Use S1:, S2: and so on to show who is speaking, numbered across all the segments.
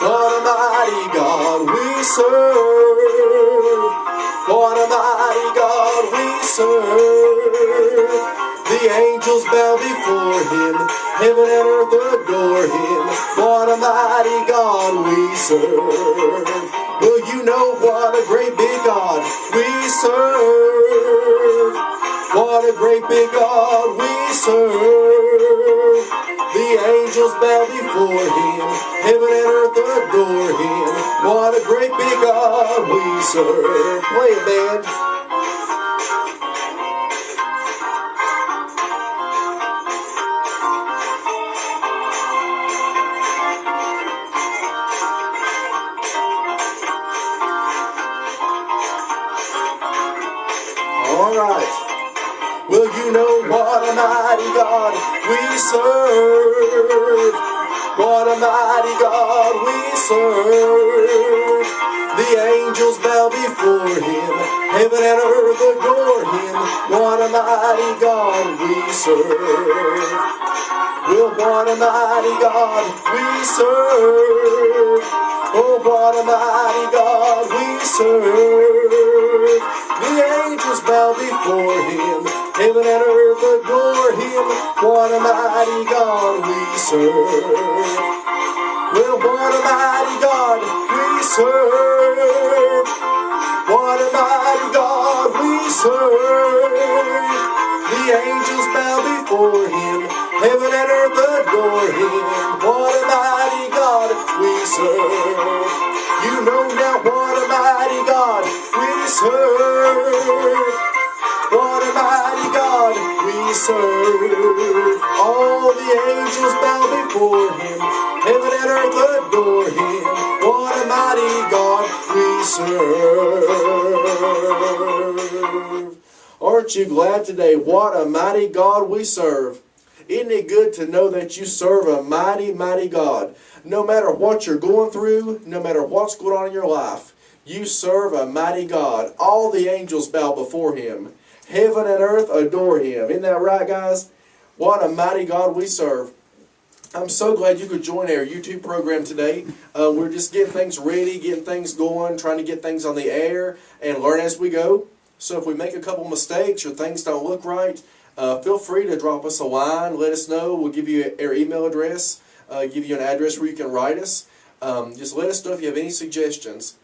S1: What a mighty God we serve. What a mighty God we serve. The angels bow before him, heaven and earth adore him. What a mighty God we serve. Well, you know what a great big God we serve. What a great big God we serve. The angels bow before him, heaven and earth adore him. What a great big God we serve. Play it, band. All right. Well, you know what a mighty God we serve. What a mighty God we serve. The angels bow before him, heaven and earth adore him. What a mighty God we serve. Well, what a mighty God we serve. Oh, what a mighty God we serve. The angels bow before him, heaven and earth adore him. What a mighty God we serve. Well, what a mighty God we serve. What a mighty God we serve. The angels bow before him, heaven and earth adore him. What a mighty God we serve. You know now what a mighty God we serve. What a mighty God we serve. All the angels bow before him, heaven and earth adore him. What a mighty God we serve. Aren't you glad today? What a mighty God we serve. Isn't it good to know that you serve a mighty, mighty God? No matter what you're going through, no matter what's going on in your life, you serve a mighty God. All the angels bow before him. Heaven and earth adore him. Isn't that right, guys? What a mighty God we serve. I'm so glad you could join our YouTube program today. We're just getting things ready, getting things going, trying to get things on the air and learn as we go. So if we make a couple mistakes or things don't look right, feel free to drop us a line. Let us know. We'll give you our email address, give you an address where you can write us. Just let us know if you have any suggestions.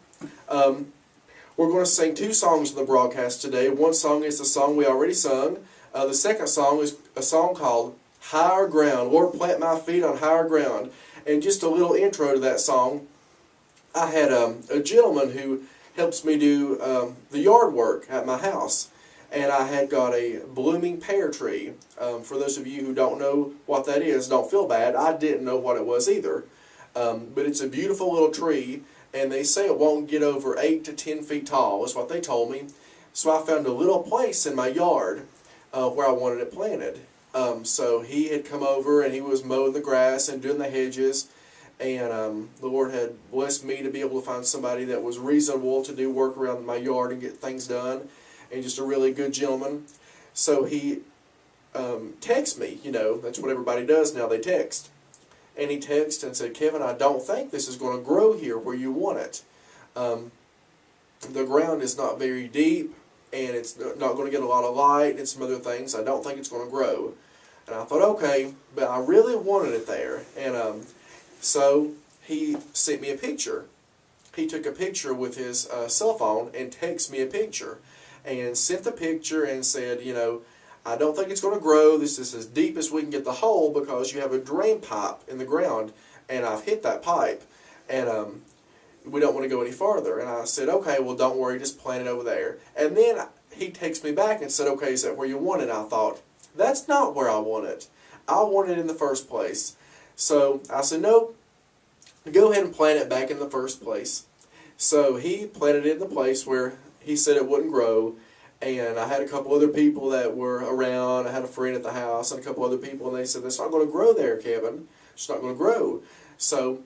S1: We're going to sing two songs in the broadcast today. One song is the song we already sung. The second song is a song called Higher Ground. Lord, plant my feet on higher ground. And just a little intro to that song. I had a gentleman who helps me do the yard work at my house. And I had got a blooming pear tree. For those of you who don't know what that is, don't feel bad. I didn't know what it was either. But it's a beautiful little tree. And they say it won't get over 8 to 10 feet tall. That's what they told me. So I found a little place in my yard where I wanted it planted. So he had come over and he was mowing the grass and doing the hedges. And the Lord had blessed me to be able to find somebody that was reasonable to do work around my yard and get things done. And just a really good gentleman. So he texted me. You know, that's what everybody does now. They text. And he texted and said, Kevin, I don't think this is going to grow here where you want it. The ground is not very deep, and it's not going to get a lot of light and some other things. I don't think it's going to grow. And I thought, okay, but I really wanted it there. And so he sent me a picture. He took a picture with his cell phone and texted me a picture. And sent the picture and said, you know, I don't think it's going to grow. This is as deep as we can get the hole because you have a drain pipe in the ground, and I've hit that pipe, and we don't want to go any farther. And I said, okay, well, don't worry, just plant it over there. And then he texted me back and said, okay, is that where you want it? And I thought, that's not where I want it. I want it in the first place. So I said, no, go ahead and plant it back in the first place. So he planted it in the place where he said it wouldn't grow. And I had a couple other people that were around. I had a friend at the house and a couple other people, and they said, it's not going to grow there, Kevin. It's not going to grow. So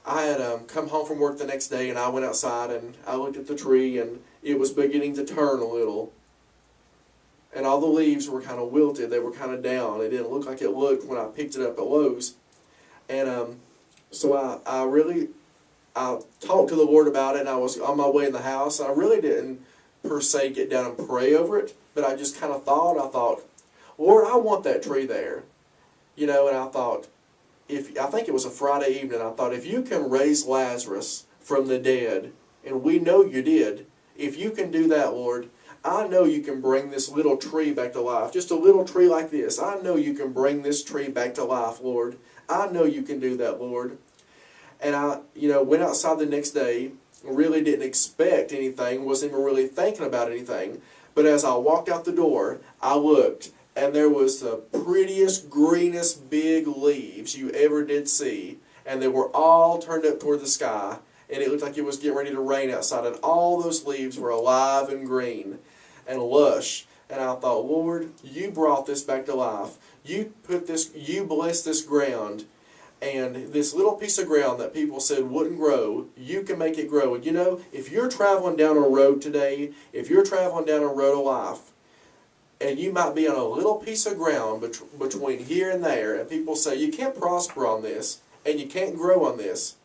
S1: I had come home from work the next day, and I went outside, and I looked at the tree, and it was beginning to turn a little. And all the leaves were kind of wilted. They were kind of down. It didn't look like it looked when I picked it up at Lowe's. And so I really I talked to the Lord about it, and I was on my way in the house. I really didn't, per se, get down and pray over it, but I just kind of thought, Lord, I want that tree there. And I thought, I think it was a Friday evening, I thought, if you can raise Lazarus from the dead, and we know you did, if you can do that, Lord, I know you can bring this little tree back to life. Just a little tree like this. I know you can bring this tree back to life, Lord. I know you can do that, Lord. And I, went outside the next day, really didn't expect anything, wasn't even really thinking about anything. But as I walked out the door, I looked, and there was the prettiest, greenest, big leaves you ever did see. And they were all turned up toward the sky. And it looked like it was getting ready to rain outside. And all those leaves were alive and green and lush. And I thought, Lord, you brought this back to life. You blessed this ground. And this little piece of ground that people said wouldn't grow, you can make it grow. And if you're traveling down a road today, if you're traveling down a road of life, and you might be on a little piece of ground between here and there, and people say, you can't prosper on this, and you can't grow on this,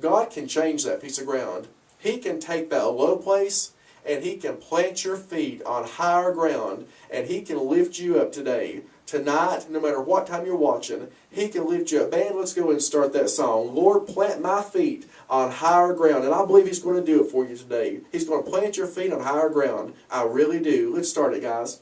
S1: God can change that piece of ground. He can take that low place, and He can plant your feet on higher ground, and He can lift you up today. Tonight, no matter what time you're watching, He can lift you up. Band, let's go and start that song. Lord, plant my feet on higher ground. And I believe He's going to do it for you today. He's going to plant your feet on higher ground. I really do. Let's start it, guys.